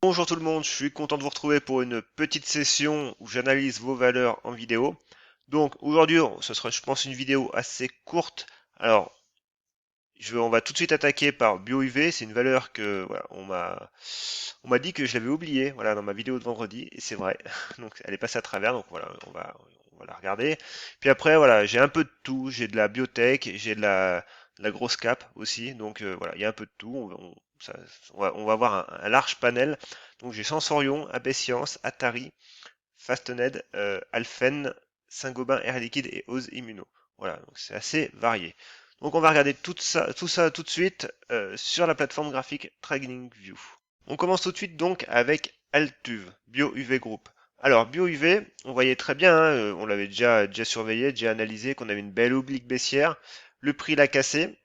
Bonjour tout le monde, je suis content de vous retrouver pour une petite session où j'analyse vos valeurs en vidéo. Donc aujourd'hui, ce sera je pense une vidéo assez courte. Alors, on va tout de suite attaquer par BioUV, c'est une valeur que voilà, on m'a dit que je l'avais oubliée voilà, dans ma vidéo de vendredi, et c'est vrai. Donc elle est passée à travers, donc voilà, on va la regarder. Puis après, voilà, j'ai un peu de tout, j'ai de la biotech, j'ai de la grosse cap aussi, donc voilà, il y a un peu de tout. On va avoir un large panel. Donc j'ai Sensorion, AB Science, Atari, Fastened, Alphen, Saint-Gobain, Air Liquide et Ose Immuno. Voilà, donc c'est assez varié. Donc on va regarder tout ça tout de suite sur la plateforme graphique TradingView. On commence tout de suite donc avec Altuve, BioUV Group. Alors BioUV, on voyait très bien, hein, on l'avait déjà surveillé, déjà analysé, qu'on avait une belle oblique baissière. Le prix l'a cassé.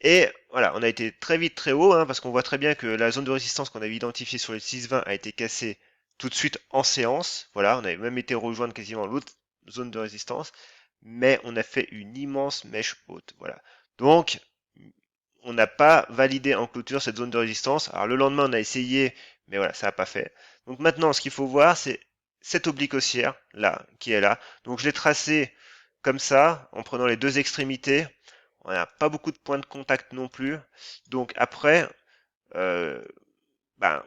Et voilà, on a été très vite très haut, hein, parce qu'on voit très bien que la zone de résistance qu'on avait identifiée sur les 6,20 a été cassée tout de suite en séance. Voilà, on avait même été rejoindre quasiment l'autre zone de résistance, mais on a fait une immense mèche haute. Voilà. Donc, on n'a pas validé en clôture cette zone de résistance. Alors le lendemain, on a essayé, mais voilà, ça n'a pas fait. Donc maintenant, ce qu'il faut voir, c'est cette oblique haussière là, qui est là. Donc je l'ai tracé comme ça, en prenant les deux extrémités. On n'a pas beaucoup de points de contact non plus. Donc après, euh,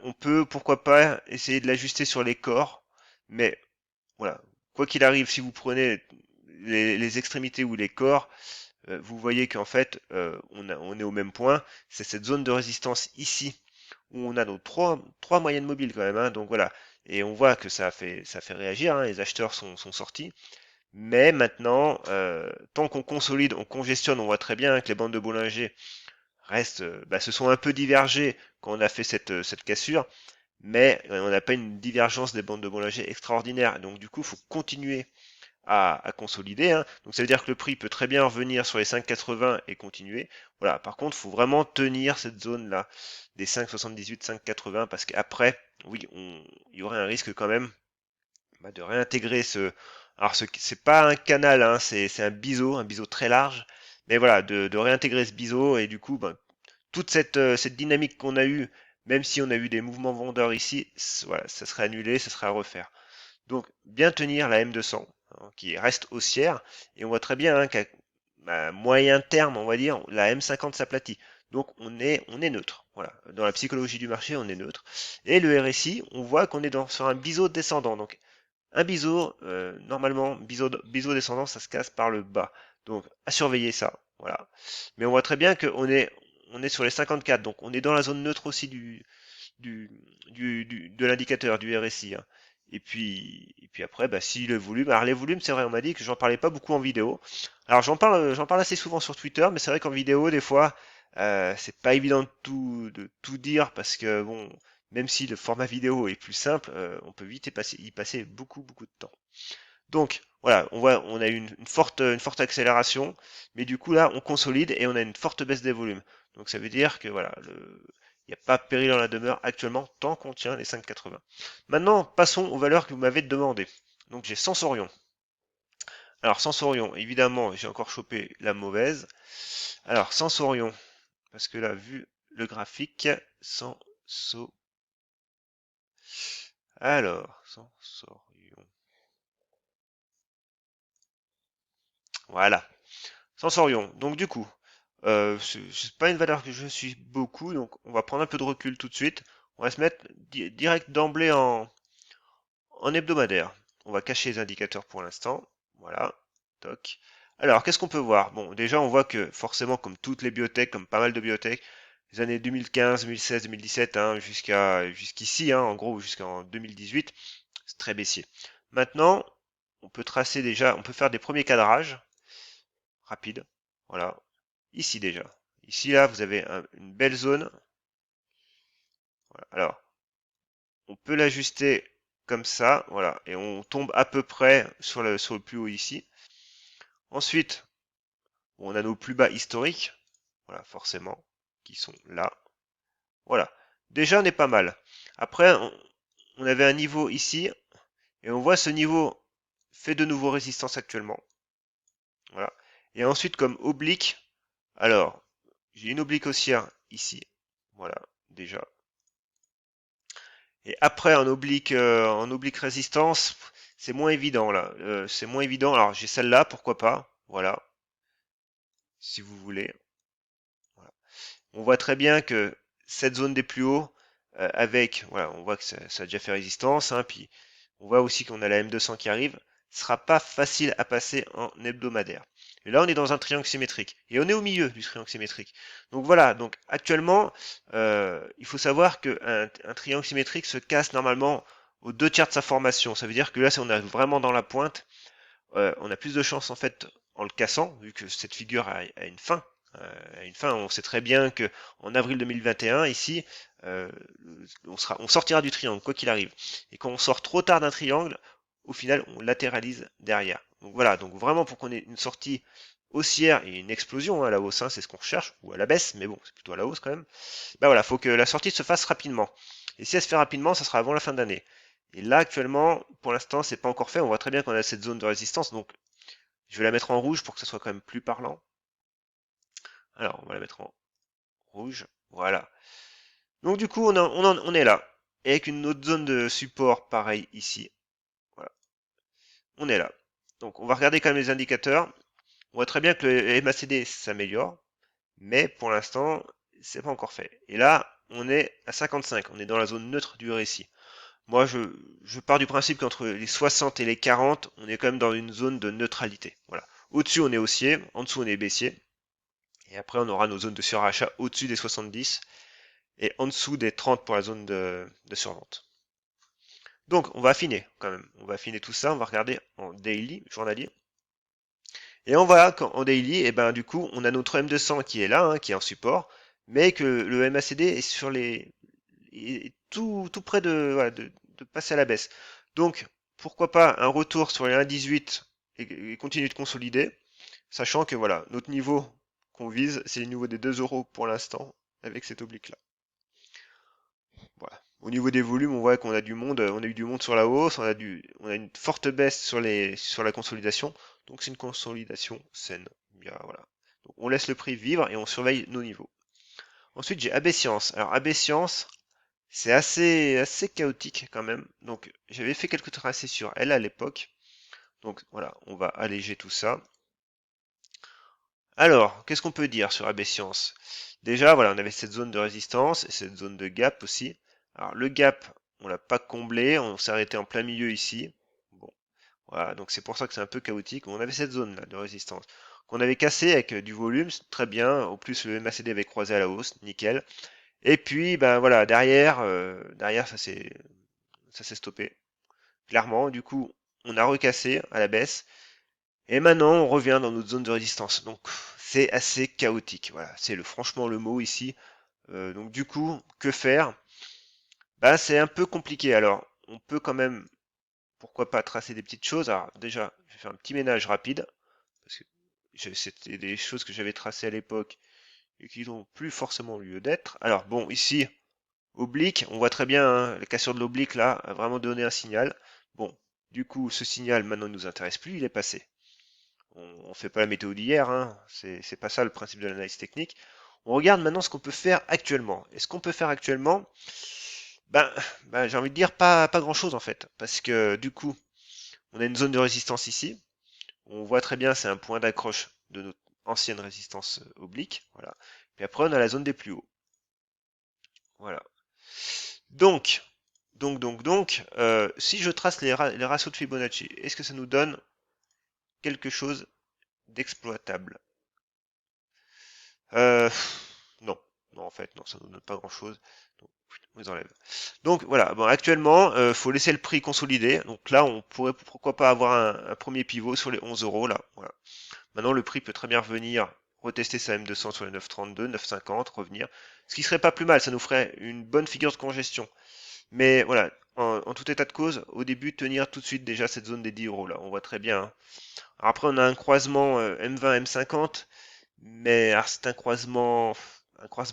on peut pourquoi pas essayer de l'ajuster sur les corps, mais voilà, quoi qu'il arrive, si vous prenez les extrémités ou les corps, vous voyez qu'en fait, on est au même point. C'est cette zone de résistance ici où on a nos trois moyennes mobiles quand même, hein, donc voilà. Et on voit que ça fait réagir, hein, les acheteurs sont sortis. Mais maintenant, tant qu'on consolide, on congestionne, on voit très bien que les bandes de Bollinger restent, se sont un peu divergées quand on a fait cette cassure, mais on n'a pas une divergence des bandes de Bollinger extraordinaire. Donc du coup, il faut continuer à consolider, hein. Donc ça veut dire que le prix peut très bien revenir sur les 5,80 et continuer. Voilà. Par contre, il faut vraiment tenir cette zone-là des 5,78, 5,80 parce qu'après, oui, il y aurait un risque quand même de réintégrer ce. Alors c'est pas un canal, hein, c'est un biseau très large. Mais voilà, de réintégrer ce biseau et du coup, toute cette dynamique qu'on a eue, même si on a eu des mouvements vendeurs ici, voilà, ça serait annulé, ça serait à refaire. Donc, bien tenir la M200, hein, qui reste haussière, et on voit très bien, hein, qu'à moyen terme, on va dire, la M50 s'aplatit. Donc, on est neutre. Voilà. Dans la psychologie du marché, on est neutre. Et le RSI, on voit qu'on est sur un biseau descendant. Donc, un biseau, normalement, biseau descendant, ça se casse par le bas. Donc, à surveiller ça. Voilà. Mais on voit très bien on est sur les 54. Donc, on est dans la zone neutre aussi du, de l'indicateur du RSI, hein. Et puis après, si le volume, alors les volumes, c'est vrai, on m'a dit que j'en parlais pas beaucoup en vidéo. Alors j'en parle assez souvent sur Twitter, mais c'est vrai qu'en vidéo, des fois, c'est pas évident de tout dire parce que bon, même si le format vidéo est plus simple, on peut vite y passer beaucoup, beaucoup de temps. Donc voilà, on a eu une forte accélération, mais du coup là, on consolide et on a une forte baisse des volumes. Donc ça veut dire que voilà, il n'y a pas péril dans la demeure actuellement tant qu'on tient les 5,80. Maintenant, passons aux valeurs que vous m'avez demandées. Donc j'ai Sensorion. Alors Sensorion, évidemment, j'ai encore chopé la mauvaise. Alors Sensorion, parce que là, vu le graphique, Sensorion. Alors, Sensorion. Voilà. Sensorion. Donc du coup, c'est pas une valeur que je suis beaucoup, donc on va prendre un peu de recul tout de suite. On va se mettre direct d'emblée en hebdomadaire. On va cacher les indicateurs pour l'instant. Voilà. Toc. Alors, qu'est-ce qu'on peut voir? Bon, déjà, on voit que forcément, comme toutes les biotech, comme pas mal de biotech, les années 2015, 2016, 2017, hein, jusqu'ici, hein, en gros, jusqu'en 2018, c'est très baissier. Maintenant, on peut faire des premiers cadrages rapides. Voilà. Ici déjà. Ici, là, vous avez une belle zone. Voilà. Alors, on peut l'ajuster comme ça, voilà, et on tombe à peu près sur le plus haut ici. Ensuite, on a nos plus bas historiques, voilà, forcément, qui sont là. Voilà. Déjà, on est pas mal. Après, on avait un niveau ici, et on voit ce niveau fait de nouveau résistance actuellement. Voilà. Et ensuite, comme oblique, alors, j'ai une oblique haussière ici. Voilà, déjà. Et après, en oblique résistance, c'est moins évident là. C'est moins évident. Alors j'ai celle-là, pourquoi pas. Voilà, si vous voulez. Voilà. On voit très bien que cette zone des plus hauts, avec, voilà, on voit que ça a déjà fait résistance, hein, puis on voit aussi qu'on a la M200 qui arrive, ce sera pas facile à passer en hebdomadaire. Et là, on est dans un triangle symétrique, et on est au milieu du triangle symétrique. Donc voilà, donc actuellement, il faut savoir qu'un un triangle symétrique se casse normalement aux 2 tiers de sa formation. Ça veut dire que là, si on est vraiment dans la pointe, on a plus de chances en fait en le cassant, vu que cette figure a une fin. À une fin, on sait très bien que en avril 2021, ici, euh, on sortira du triangle, quoi qu'il arrive. Et quand on sort trop tard d'un triangle, au final, on latéralise derrière. Donc voilà, donc vraiment pour qu'on ait une sortie haussière et une explosion, hein, à la hausse, hein, c'est ce qu'on recherche, ou à la baisse, mais bon, c'est plutôt à la hausse quand même. Bah voilà, faut que la sortie se fasse rapidement. Et si elle se fait rapidement, ça sera avant la fin d'année. Et là, actuellement, pour l'instant, c'est pas encore fait. On voit très bien qu'on a cette zone de résistance, donc je vais la mettre en rouge pour que ça soit quand même plus parlant. Alors, on va la mettre en rouge. Voilà. Donc du coup, on est là. Et avec une autre zone de support, pareil ici. Voilà. On est là. Donc on va regarder quand même les indicateurs. On voit très bien que le MACD s'améliore. Mais pour l'instant, c'est pas encore fait. Et là, on est à 55. On est dans la zone neutre du récit. Moi, je pars du principe qu'entre les 60 et les 40, on est quand même dans une zone de neutralité. Voilà. Au-dessus, on est haussier, en dessous, on est baissier. Et après, on aura nos zones de surachat au-dessus des 70 et en dessous des 30 pour la zone de survente. Donc, on va affiner quand même. On va affiner tout ça. On va regarder en daily, journalier. Et on voit qu'en daily, et ben, du coup, on a notre M200 qui est là, hein, qui est en support, mais que le MACD est sur les, est tout près de, voilà, de passer à la baisse. Donc, pourquoi pas un retour sur les 1,18 et continuer de consolider, sachant que voilà, notre niveau qu'on vise, c'est le niveau des 2 euros pour l'instant, avec cette oblique-là. Voilà. Au niveau des volumes, on voit qu'on a du monde, on a eu du monde sur la hausse, on a une forte baisse sur la consolidation, donc c'est une consolidation saine. Bien, voilà. Donc, on laisse le prix vivre et on surveille nos niveaux. Ensuite, j'ai AB Science. Alors, AB Science, c'est assez chaotique quand même. Donc, j'avais fait quelques tracés sur elle à l'époque. Donc, voilà, on va alléger tout ça. Alors, qu'est-ce qu'on peut dire sur AB Science? Déjà, voilà, on avait cette zone de résistance et cette zone de gap aussi. Alors, le gap, on l'a pas comblé, on s'est arrêté en plein milieu ici. Bon, voilà, donc c'est pour ça que c'est un peu chaotique. On avait cette zone là de résistance qu'on avait cassé avec du volume, très bien. En plus, le MACD avait croisé à la hausse, nickel. Et puis, ben voilà, derrière ça s'est stoppé. Clairement, du coup, on a recassé à la baisse. Et maintenant, on revient dans notre zone de résistance. Donc, c'est assez chaotique. Voilà, c'est franchement le mot ici. Donc, du coup, que faire? Bah, c'est un peu compliqué. Alors, on peut quand même, pourquoi pas, tracer des petites choses. Alors, déjà, je vais faire un petit ménage rapide. Parce que c'était des choses que j'avais tracées à l'époque et qui n'ont plus forcément lieu d'être. Alors, bon, ici, oblique, on voit très bien, hein, la cassure de l'oblique là a vraiment donné un signal. Bon, du coup, ce signal maintenant ne nous intéresse plus, il est passé. On fait pas la météo d'hier, hein, c'est pas ça le principe de l'analyse technique. On regarde maintenant ce qu'on peut faire actuellement. Et ce qu'on peut faire actuellement, ben, j'ai envie de dire pas grand-chose en fait, parce que du coup, on a une zone de résistance ici. On voit très bien, c'est un point d'accroche de notre ancienne résistance oblique, voilà. Puis après, on a la zone des plus hauts, voilà. Donc, si je trace les ratios de Fibonacci, est-ce que ça nous donne quelque chose d'exploitable? euh, Non, non en fait, non, ça nous donne pas grand-chose. Donc, on les enlève. Donc voilà, bon, actuellement, faut laisser le prix consolider. Donc là, on pourrait pourquoi pas avoir un premier pivot sur les 11 euros là. Voilà. Maintenant, le prix peut très bien revenir retester sa M200 sur les 9,32, 9,50, revenir. Ce qui serait pas plus mal, ça nous ferait une bonne figure de congestion. Mais voilà, en tout état de cause, au début, tenir tout de suite déjà cette zone des 10 euros là, on voit très bien, hein. Alors après, on a un croisement M20, M50, mais alors, c'est un croisement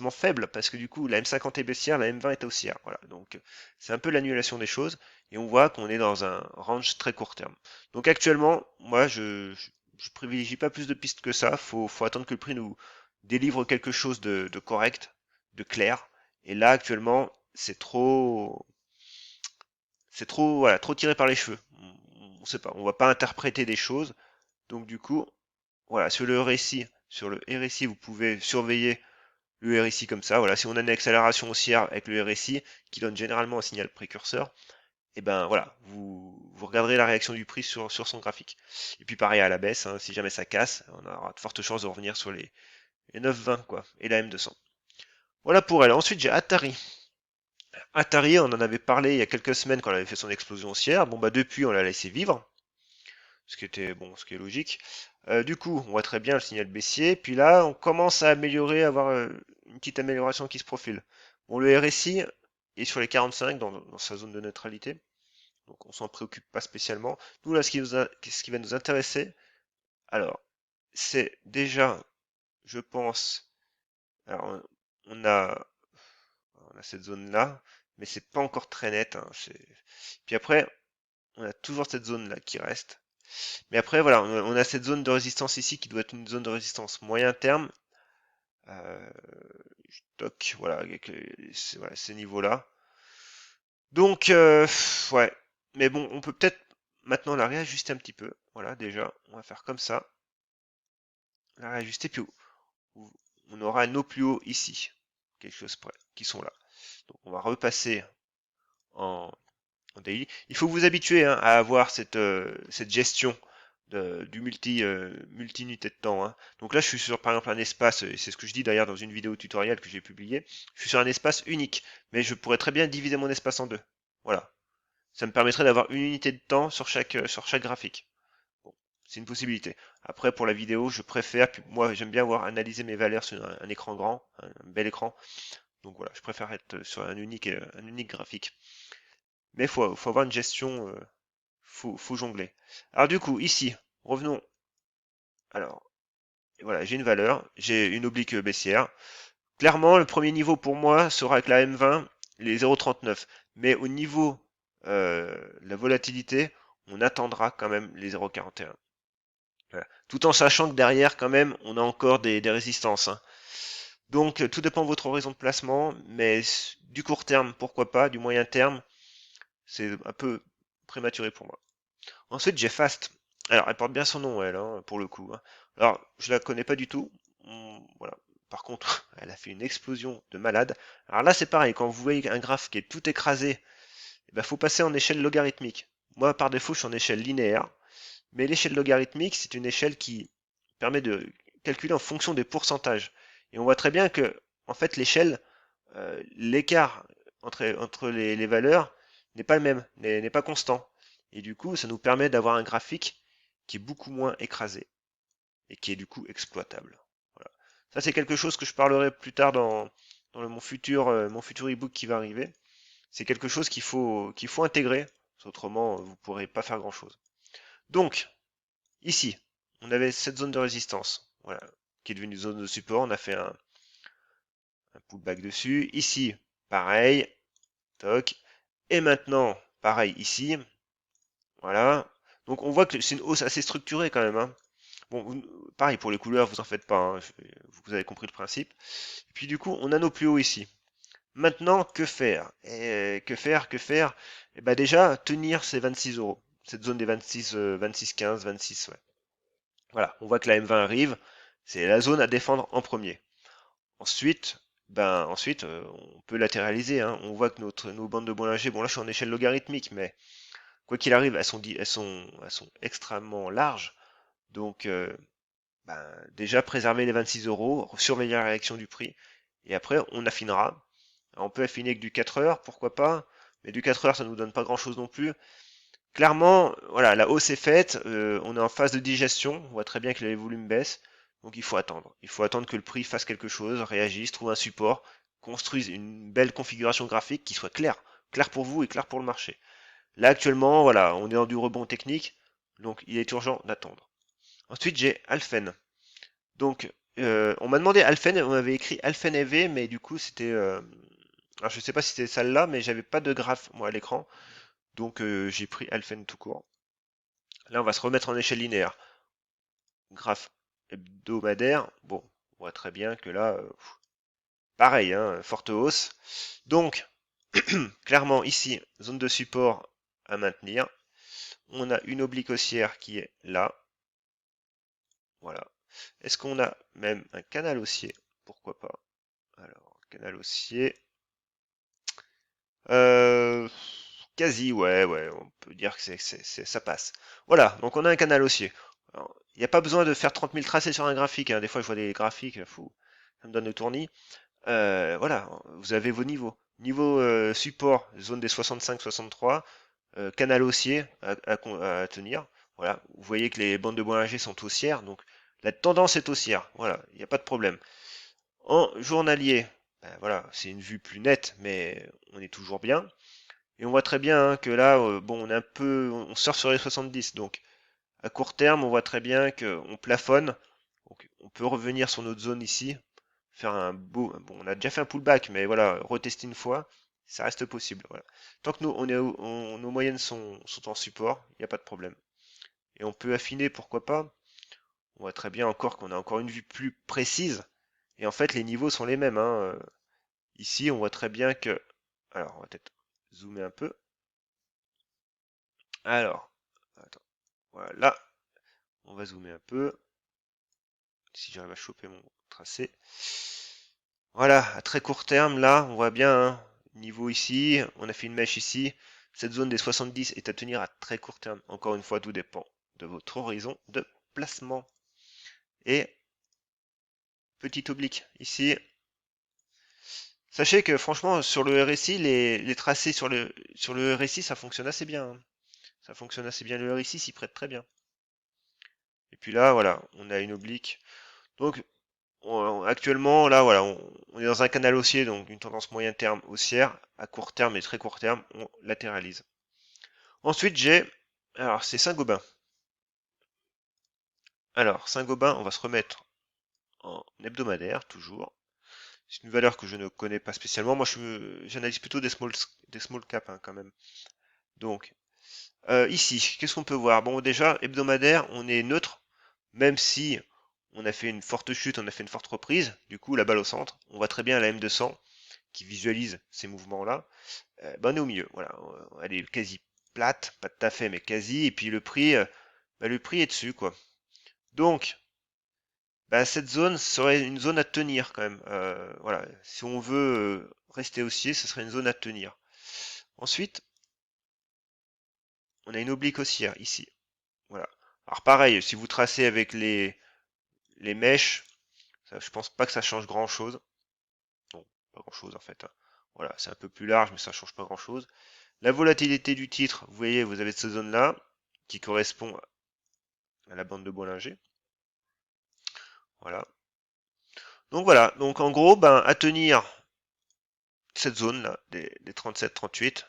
faible parce que du coup, la M50 est baissière, la M20 est haussière. Voilà, donc c'est un peu l'annulation des choses et on voit qu'on est dans un range très court terme. Donc actuellement, moi, je privilégie pas plus de pistes que ça. Faut attendre que le prix nous délivre quelque chose de correct, de clair. Et là, actuellement, c'est trop. c'est trop, voilà, trop tiré par les cheveux. On sait pas, on va pas interpréter des choses. Donc du coup, voilà, sur le RSI, vous pouvez surveiller le RSI comme ça. Voilà, si on a une accélération haussière avec le RSI, qui donne généralement un signal précurseur, et ben voilà, vous regarderez la réaction du prix sur son graphique. Et puis pareil à la baisse, hein, si jamais ça casse, on aura de fortes chances de revenir sur les 9,20 quoi, et la M200. Voilà pour elle. Ensuite j'ai Atari. Atari, on en avait parlé il y a quelques semaines quand elle avait fait son explosion haussière. Bon bah depuis on l'a laissé vivre, ce qui était bon, ce qui est logique. Du coup, on voit très bien le signal baissier. Puis là, on commence à améliorer, à avoir une petite amélioration qui se profile. Bon, le RSI est sur les 45 dans sa zone de neutralité. Donc on s'en préoccupe pas spécialement. Nous là, ce qui va nous intéresser, alors, c'est déjà, je pense, alors on a cette zone-là, mais c'est pas encore très net, hein, puis après, on a toujours cette zone-là qui reste. Mais après, voilà, on a cette zone de résistance ici qui doit être une zone de résistance moyen terme. Euh, Toc, voilà, avec voilà, ces niveaux-là. Donc, ouais. Mais bon, on peut peut-être maintenant la réajuster un petit peu. Voilà, déjà, on va faire comme ça. La réajuster, puis on aura nos plus hauts ici. Quelque chose près, qui sont là. Donc, on va repasser en, en daily. Il faut vous habituer hein, à avoir cette gestion du multi-unité de temps. Hein. Donc là, je suis sur, par exemple, un espace, et c'est ce que je dis d'ailleurs dans une vidéo tutoriel que j'ai publiée, je suis sur un espace unique, mais je pourrais très bien diviser mon espace en deux. Voilà. Ça me permettrait d'avoir une unité de temps sur chaque graphique. Bon, c'est une possibilité. Après, pour la vidéo, je préfère, puis moi j'aime bien avoir analysé mes valeurs sur un écran grand, un bel écran. Donc voilà, je préfère être sur un unique graphique. Mais faut avoir une gestion, faut jongler. Alors du coup, ici, revenons. Alors, voilà, j'ai une valeur, j'ai une oblique baissière. Clairement, le premier niveau pour moi sera avec la M20, les 0,39. Mais au niveau la volatilité, on attendra quand même les 0,41. Voilà. Tout en sachant que derrière, quand même, on a encore des résistances. Hein. Donc, tout dépend de votre horizon de placement, mais du court terme, pourquoi pas, du moyen terme, c'est un peu prématuré pour moi. Ensuite, j'ai Fast. Alors, elle porte bien son nom, elle, hein, pour le coup. Hein. Alors, je la connais pas du tout. Voilà. Par contre, elle a fait une explosion de malade. Alors là, c'est pareil. Quand vous voyez un graphe qui est tout écrasé, il ben, faut passer en échelle logarithmique. Moi, par défaut, je suis en échelle linéaire. Mais l'échelle logarithmique, c'est une échelle qui permet de calculer en fonction des pourcentages. Et on voit très bien que, en fait, l'échelle, l'écart entre les valeurs n'est pas le même, n'est pas constant. Et du coup, ça nous permet d'avoir un graphique qui est beaucoup moins écrasé et qui est du coup exploitable. Voilà. Ça, c'est quelque chose que je parlerai plus tard mon mon futur ebook qui va arriver. C'est quelque chose qu'il faut intégrer, autrement vous ne pourrez pas faire grand chose. Donc, ici, on avait cette zone de résistance, voilà, qui est devenue zone de support. On a fait un pullback dessus. Ici, pareil, toc. Et maintenant, pareil ici, voilà. Donc on voit que c'est une hausse assez structurée quand même. Hein. Bon, pareil pour les couleurs, vous en faites pas, hein, vous avez compris le principe. Et puis du coup, on a nos plus hauts ici. Maintenant, que faire? Que faire? Eh ben déjà, tenir ces 26 euros. Cette zone des 26, 26, 15, 26, ouais. Voilà, on voit que la M20 arrive. C'est la zone à défendre en premier. Ensuite, on peut latéraliser. Hein. On voit que nos bandes de Bollinger, bon là je suis en échelle logarithmique, mais quoi qu'il arrive, elles sont extrêmement larges. Donc, déjà préserver les 26 euros, surveiller la réaction du prix, et après on affinera. Alors, on peut affiner avec du 4 heures, pourquoi pas, mais du 4 heures ça nous donne pas grand chose non plus. Clairement, voilà, la hausse est faite, on est en phase de digestion, on voit très bien que les volumes baissent, donc il faut attendre. Il faut attendre que le prix fasse quelque chose, réagisse, trouve un support, construise une belle configuration graphique qui soit claire, claire pour vous et claire pour le marché. Là actuellement, voilà, on est dans du rebond technique, donc il est urgent d'attendre. Ensuite, j'ai Alphen. Donc, on m'a demandé Alphen, on avait écrit Alphen EV, mais du coup, c'était. Alors, je sais pas si c'était celle-là, mais j'avais pas de graphe, moi, à l'écran. Donc, j'ai pris Alphen tout court. Là, on va se remettre en échelle linéaire. Graphe hebdomadaire. Bon, on voit très bien que là, pareil, hein, forte hausse. Donc, clairement, ici, zone de support à maintenir. On a une oblique haussière qui est là. Voilà. Est-ce qu'on a même un canal haussier? Pourquoi pas? Alors, canal haussier. Euh, Quasi, ouais, on peut dire que ça passe. Voilà, donc on a un canal haussier. Il n'y a pas besoin de faire 30 000 tracés sur un graphique, hein. Des fois, je vois des graphiques, fou, ça me donne le tournis. Voilà, vous avez vos niveaux. Niveau support, zone des 65-63, canal haussier à tenir. Voilà, vous voyez que les bandes de Bollinger sont haussières, donc la tendance est haussière. Voilà, il n'y a pas de problème. En journalier, ben voilà, c'est une vue plus nette, mais on est toujours bien. Et on voit très bien hein, que là, bon, on sort sur les 70, donc à court terme, on voit très bien qu'on plafonne. Donc, on peut revenir sur notre zone ici, faire un beau. Bon, on a déjà fait un pullback, mais voilà, retester une fois, ça reste possible. Voilà. Tant que nos moyennes sont en support, il n'y a pas de problème. Et on peut affiner, pourquoi pas. On voit très bien encore qu'on a encore une vue plus précise. Et en fait, les niveaux sont les mêmes. Hein. Ici, on voit très bien que. Alors, on va peut-être zoomer un peu. Alors, attends. Voilà, on va zoomer un peu. Si j'arrive à choper mon tracé. Voilà, à très court terme, là, on voit bien, hein, niveau ici, on a fait une mèche ici. Cette zone des 70 est à tenir à très court terme. Encore une fois, tout dépend de votre horizon de placement. Et petit oblique ici. Sachez que franchement, sur le RSI, les tracés sur le RSI, ça fonctionne assez bien. Hein. Ça fonctionne assez bien. Le RSI s'y prête très bien. Et puis là, voilà, on a une oblique. Donc, actuellement, là, voilà, on est dans un canal haussier, donc une tendance moyen terme haussière. À court terme et très court terme, on latéralise. Ensuite, alors c'est Saint-Gobain. Alors, Saint-Gobain, on va se remettre en hebdomadaire, toujours. C'est une valeur que je ne connais pas spécialement. Moi, j'analyse plutôt des small caps, hein, quand même. Donc, ici, qu'est-ce qu'on peut voir? Bon, déjà, hebdomadaire, on est neutre, même si on a fait une forte chute, on a fait une forte reprise. Du coup, la balle au centre, on voit très bien la M200 qui visualise ces mouvements-là. Ben, on est au milieu, voilà. Elle est quasi plate, pas tout à fait, mais quasi. Et puis le prix est dessus, quoi. Donc, bah, cette zone serait une zone à tenir quand même. Voilà, si on veut rester haussier, ce serait une zone à tenir. Ensuite, on a une oblique haussière ici. Voilà. Alors pareil, si vous tracez avec les mèches, ça, je pense pas que ça change grand chose. Non, pas grand chose en fait. Hein. Voilà, c'est un peu plus large, mais ça change pas grand chose. La volatilité du titre, vous voyez, vous avez cette zone-là qui correspond à la bande de Bollinger. Voilà. Donc voilà, donc en gros, ben, à tenir cette zone-là, des 37-38.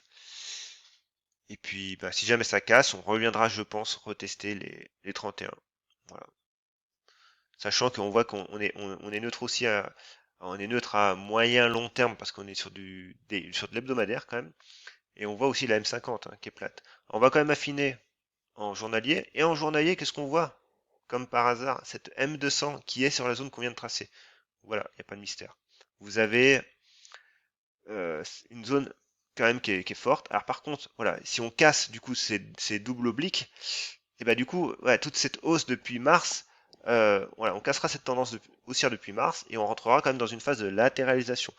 Et puis, ben, si jamais ça casse, on reviendra, je pense, retester les 31. Voilà. Sachant qu'on voit on est neutre aussi on est neutre à moyen long terme parce qu'on est sur sur de l'hebdomadaire quand même. Et on voit aussi la M50 hein, qui est plate. On va quand même affiner en journalier. Et en journalier, qu'est-ce qu'on voit? Comme par hasard, cette M200 qui est sur la zone qu'on vient de tracer. Voilà, il n'y a pas de mystère. Vous avez une zone quand même qui est forte. Alors par contre, voilà, si on casse du coup ces doubles obliques, et bah du coup, ouais, toute cette hausse depuis mars, voilà, on cassera cette tendance haussière depuis mars et on rentrera quand même dans une phase de latéralisation.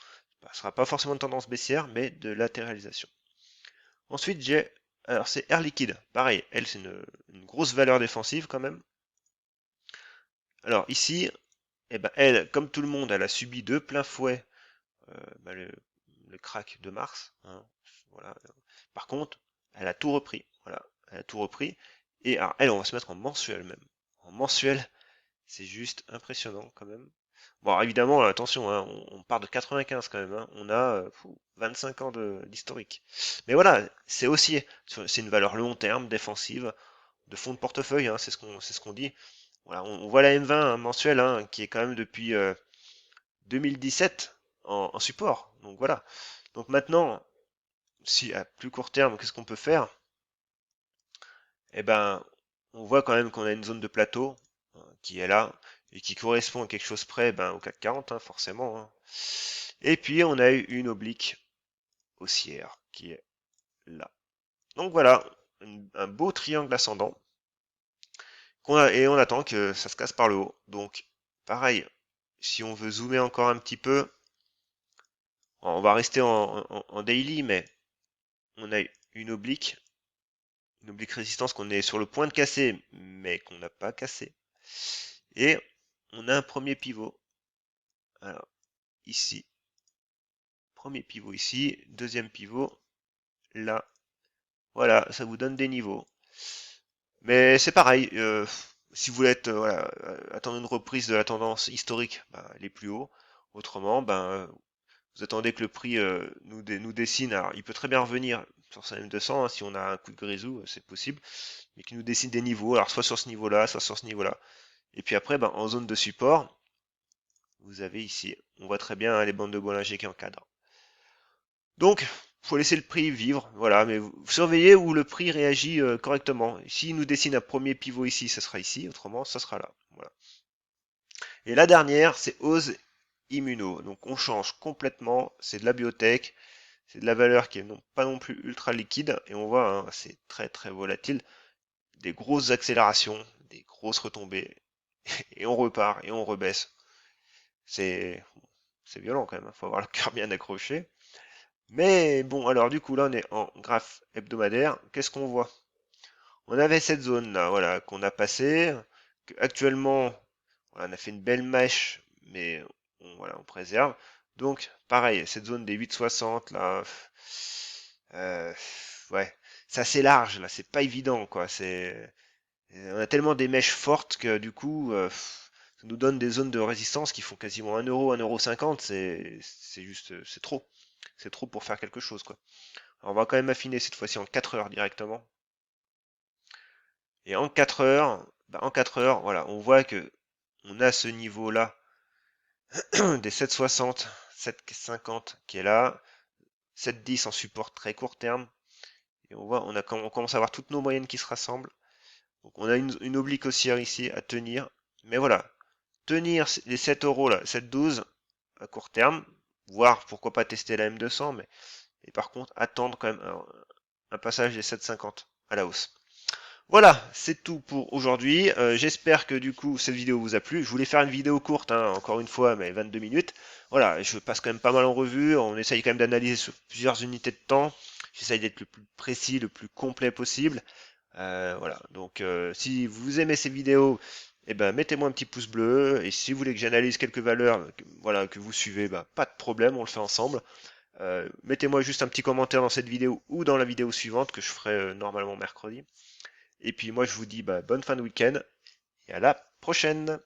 Ce sera pas forcément une tendance baissière, mais de latéralisation. Ensuite, alors c'est Air Liquide. Pareil, elle c'est une grosse valeur défensive quand même. Alors ici, eh ben, elle, comme tout le monde, elle a subi de plein fouet bah, le crack de mars. Hein, voilà. Par contre, elle a tout repris. Voilà, elle a tout repris. Et alors, elle, on va se mettre en mensuel même. En mensuel, c'est juste impressionnant quand même. Bon, alors, évidemment, attention, hein, on part de 95 quand même. Hein, on a 25 ans d'historique. Mais voilà, c'est aussi, c'est une valeur long terme, défensive, de fonds de portefeuille. Hein, c'est ce qu'on dit. Voilà, on voit la M20 hein, mensuelle, hein, qui est quand même depuis 2017 en support. Donc voilà. Donc maintenant, si à plus court terme, qu'est-ce qu'on peut faire? Eh ben, on voit quand même qu'on a une zone de plateau qui est là et qui correspond à quelque chose près ben, au CAC 40, hein, forcément. Hein. Et puis on a eu une oblique haussière qui est là. Donc voilà, un beau triangle ascendant. Et on attend que ça se casse par le haut. Donc, pareil, si on veut zoomer encore un petit peu, on va rester en daily, mais on a une oblique résistance qu'on est sur le point de casser, mais qu'on n'a pas cassé. Et on a un premier pivot. Alors, ici, premier pivot ici, deuxième pivot là. Voilà, ça vous donne des niveaux. Mais c'est pareil, si vous voulez voilà, attendre une reprise de la tendance historique, bah, elle est plus haut. Autrement, ben, vous attendez que le prix nous dessine. Alors, il peut très bien revenir sur sa M200, hein, si on a un coup de grisou, c'est possible, mais qu'il nous dessine des niveaux, alors soit sur ce niveau-là, soit sur ce niveau-là. Et puis après, ben, en zone de support, vous avez ici, on voit très bien, hein, les bandes de Bollinger qui encadrent. Donc, faut laisser le prix vivre, voilà, mais vous surveillez où le prix réagit correctement. S'il nous dessine un premier pivot ici, ça sera ici, autrement, ça sera là. Voilà. Et la dernière, c'est Ose Immuno. Donc on change complètement, c'est de la biotech, c'est de la valeur qui est pas non plus ultra liquide, et on voit, hein, c'est très très volatile, des grosses accélérations, des grosses retombées, et on repart, et on rebaisse. C'est c'est violent quand même, il faut avoir le cœur bien accroché. Mais bon, alors du coup là on est en graphe hebdomadaire. Qu'est-ce qu'on voit? On avait cette zone là, voilà, qu'on a passée. Actuellement, voilà, on a fait une belle mèche, mais voilà, on préserve. Donc pareil, cette zone des 8,60 là, euh, ouais, c'est assez large là, c'est pas évident quoi. On a tellement des mèches fortes que du coup, ça nous donne des zones de résistance qui font quasiment 1 euro, 1,50 €. C'est juste, c'est trop. C'est trop pour faire quelque chose, quoi. Alors, on va quand même affiner cette fois-ci en 4 heures directement. Et en 4 heures, bah, en 4 heures, voilà, on voit que on a ce niveau-là des 7,60, 7,50 qui est là, 7,10 en support très court terme. Et on voit, on commence à avoir toutes nos moyennes qui se rassemblent. Donc on a une oblique haussière ici à tenir. Mais voilà, tenir les 7 euros là, 7,12 à court terme, voire pourquoi pas tester la M200, mais et par contre attendre quand même un passage des 7,50 à la hausse. Voilà, c'est tout pour aujourd'hui. J'espère que du coup cette vidéo vous a plu. Je voulais faire une vidéo courte, hein, encore une fois, mais 22 minutes. Voilà, je passe quand même pas mal en revue. On essaye quand même d'analyser sur plusieurs unités de temps. J'essaye d'être le plus précis, le plus complet possible. Voilà, donc si vous aimez ces vidéos, eh ben, mettez-moi un petit pouce bleu. Et si vous voulez que j'analyse quelques valeurs voilà, que vous suivez, bah, pas de problème, on le fait ensemble. Mettez-moi juste un petit commentaire dans cette vidéo ou dans la vidéo suivante que je ferai normalement mercredi. Et puis moi je vous dis bah, bonne fin de week-end et à la prochaine.